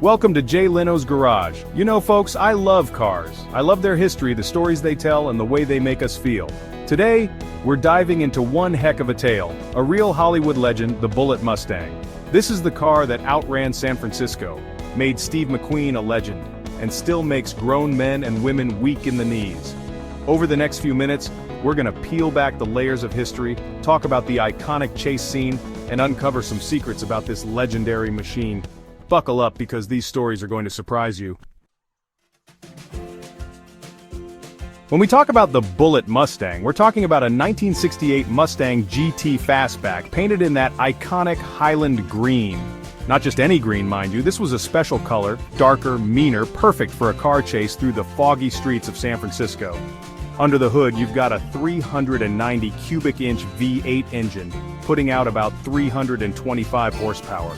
Welcome to Jay Leno's Garage. You know folks, I love cars. I love their history, the stories they tell, and the way they make us feel. Today, we're diving into one heck of a tale, a real Hollywood legend, the Bullitt Mustang. This is the car that outran San Francisco, made Steve McQueen a legend, and still makes grown men and women weak in the knees. Over the next few minutes, we're gonna peel back the layers of history, talk about the iconic chase scene, and uncover some secrets about this legendary machine. Buckle up because these stories are going to surprise you. When we talk about the Bullitt Mustang, we're talking about a 1968 Mustang GT fastback painted in that iconic Highland green. Not just any green, mind you, this was a special color, darker, meaner, perfect for a car chase through the foggy streets of San Francisco. Under the hood, you've got a 390 cubic inch V8 engine, putting out about 325 horsepower.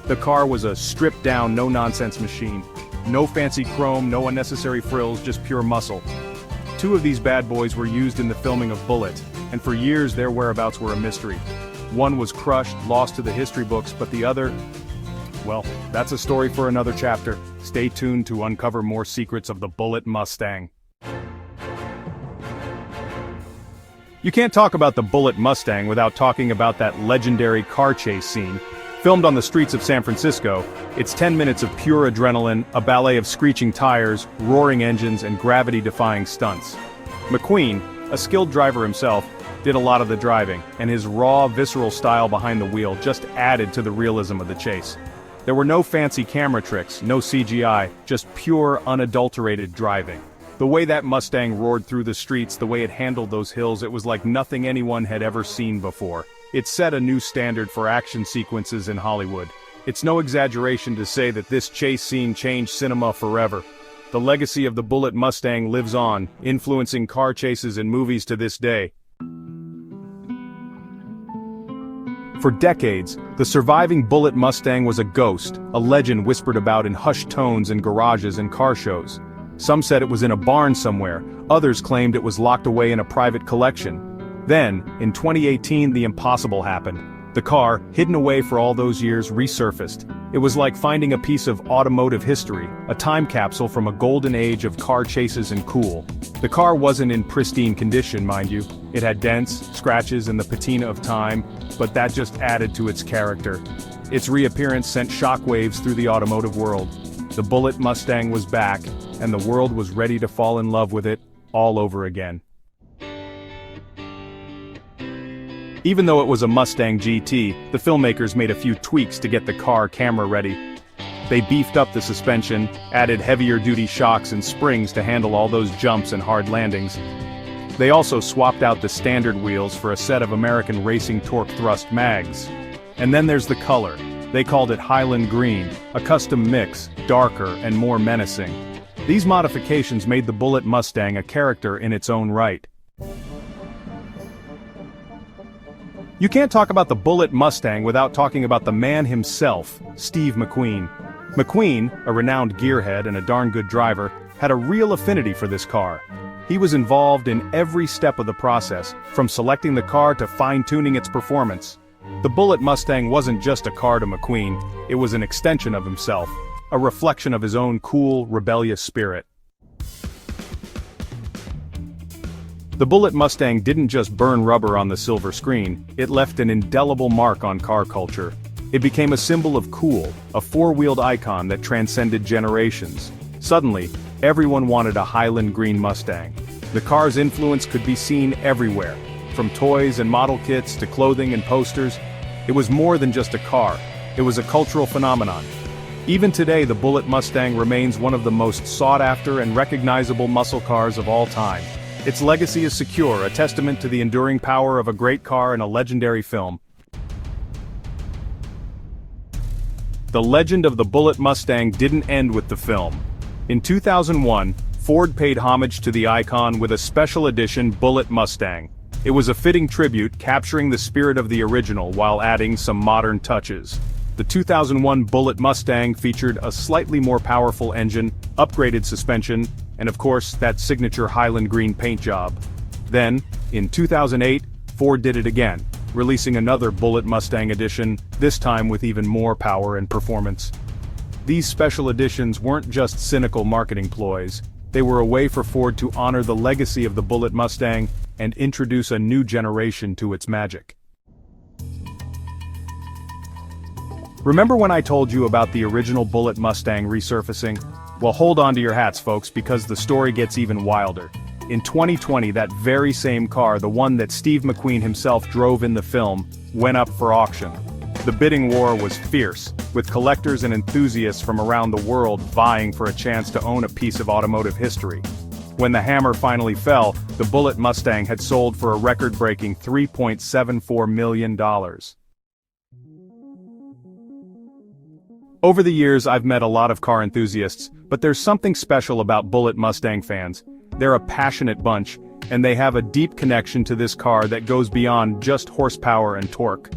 The car was a stripped-down, no-nonsense machine. No fancy chrome, no unnecessary frills, just pure muscle. Two of these bad boys were used in the filming of Bullitt, and for years their whereabouts were a mystery. One was crushed, lost to the history books, but the other, well, that's a story for another chapter. Stay tuned to uncover more secrets of the Bullitt Mustang. You can't talk about the Bullitt Mustang without talking about that legendary car chase scene. Filmed on the streets of San Francisco, it's 10 minutes of pure adrenaline, a ballet of screeching tires, roaring engines, and gravity-defying stunts. McQueen, a skilled driver himself, did a lot of the driving, and his raw, visceral style behind the wheel just added to the realism of the chase. There were no fancy camera tricks, no CGI, just pure, unadulterated driving. The way that Mustang roared through the streets, the way it handled those hills, it was like nothing anyone had ever seen before. It set a new standard for action sequences in Hollywood. It's no exaggeration to say that this chase scene changed cinema forever. The legacy of the Bullitt Mustang lives on, influencing car chases and movies to this day. For decades, the surviving Bullitt Mustang was a ghost, a legend whispered about in hushed tones in garages and car shows. Some said it was in a barn somewhere, others claimed it was locked away in a private collection. Then, in 2018, the impossible happened. The car, hidden away for all those years, resurfaced. It was like finding a piece of automotive history, a time capsule from a golden age of car chases and cool. The car wasn't in pristine condition, mind you. It had dents, scratches, and the patina of time, but that just added to its character. Its reappearance sent shockwaves through the automotive world. The Bullitt Mustang was back, and the world was ready to fall in love with it all over again. Even though it was a Mustang GT, the filmmakers made a few tweaks to get the car camera-ready. They beefed up the suspension, added heavier-duty shocks and springs to handle all those jumps and hard landings. They also swapped out the standard wheels for a set of American Racing Torque Thrust mags. And then there's the color. They called it Highland Green, a custom mix, darker and more menacing. These modifications made the Bullitt Mustang a character in its own right. You can't talk about the Bullitt Mustang without talking about the man himself, Steve McQueen. McQueen, a renowned gearhead and a darn good driver, had a real affinity for this car. He was involved in every step of the process, from selecting the car to fine-tuning its performance. The Bullitt Mustang wasn't just a car to McQueen, it was an extension of himself, a reflection of his own cool, rebellious spirit. The Bullitt Mustang didn't just burn rubber on the silver screen, it left an indelible mark on car culture. It became a symbol of cool, a four-wheeled icon that transcended generations. Suddenly, everyone wanted a Highland Green Mustang. The car's influence could be seen everywhere, from toys and model kits to clothing and posters. It was more than just a car, it was a cultural phenomenon. Even today, the Bullitt Mustang remains one of the most sought-after and recognizable muscle cars of all time. Its legacy is secure, a testament to the enduring power of a great car and a legendary film. The legend of the Bullitt Mustang didn't end with the film. In 2001, Ford paid homage to the icon with a special edition Bullitt Mustang. It was a fitting tribute, capturing the spirit of the original while adding some modern touches. The 2001 Bullitt Mustang featured a slightly more powerful engine, upgraded suspension, and of course, that signature Highland Green paint job. Then, in 2008, Ford did it again, releasing another Bullitt Mustang edition, this time with even more power and performance. These special editions weren't just cynical marketing ploys, they were a way for Ford to honor the legacy of the Bullitt Mustang and introduce a new generation to its magic. Remember when I told you about the original Bullitt Mustang resurfacing? Well, hold on to your hats, folks, because the story gets even wilder. In 2020, that very same car, the one that Steve McQueen himself drove in the film, went up for auction. The bidding war was fierce, with collectors and enthusiasts from around the world vying for a chance to own a piece of automotive history. When the hammer finally fell, the Bullitt Mustang had sold for a record-breaking $3.74 million. Over the years, I've met a lot of car enthusiasts, but there's something special about Bullitt Mustang fans. They're a passionate bunch, and they have a deep connection to this car that goes beyond just horsepower and torque.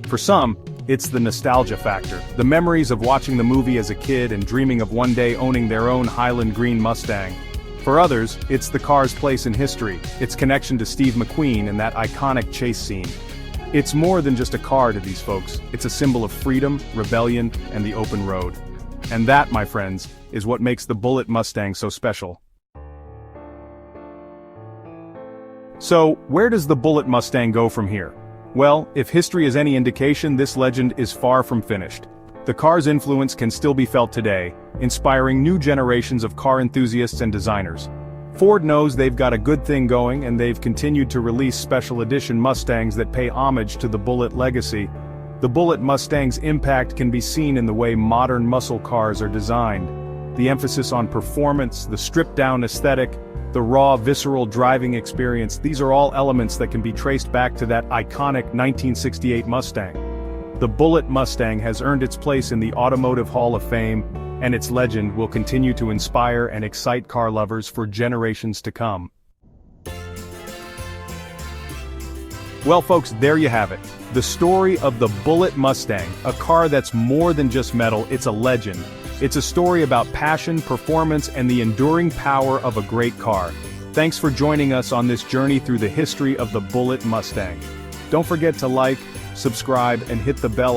For some, it's the nostalgia factor, the memories of watching the movie as a kid and dreaming of one day owning their own Highland Green Mustang. For others, it's the car's place in history, its connection to Steve McQueen and that iconic chase scene. It's more than just a car to these folks, it's a symbol of freedom, rebellion, and the open road. And that, my friends, is what makes the Bullitt Mustang so special. So, where does the Bullitt Mustang go from here? Well, if history is any indication, this legend is far from finished. The car's influence can still be felt today, inspiring new generations of car enthusiasts and designers. Ford knows they've got a good thing going, and they've continued to release special edition Mustangs that pay homage to the Bullitt legacy. The Bullitt Mustang's impact can be seen in the way modern muscle cars are designed. The emphasis on performance, the stripped-down aesthetic, the raw, visceral driving experience, these are all elements that can be traced back to that iconic 1968 Mustang. The Bullitt Mustang has earned its place in the Automotive Hall of Fame, and its legend will continue to inspire and excite car lovers for generations to come. Well folks, there you have it. The story of the Bullitt Mustang, a car that's more than just metal, it's a legend. It's a story about passion, performance, and the enduring power of a great car. Thanks for joining us on this journey through the history of the Bullitt Mustang. Don't forget to like, subscribe, and hit the bell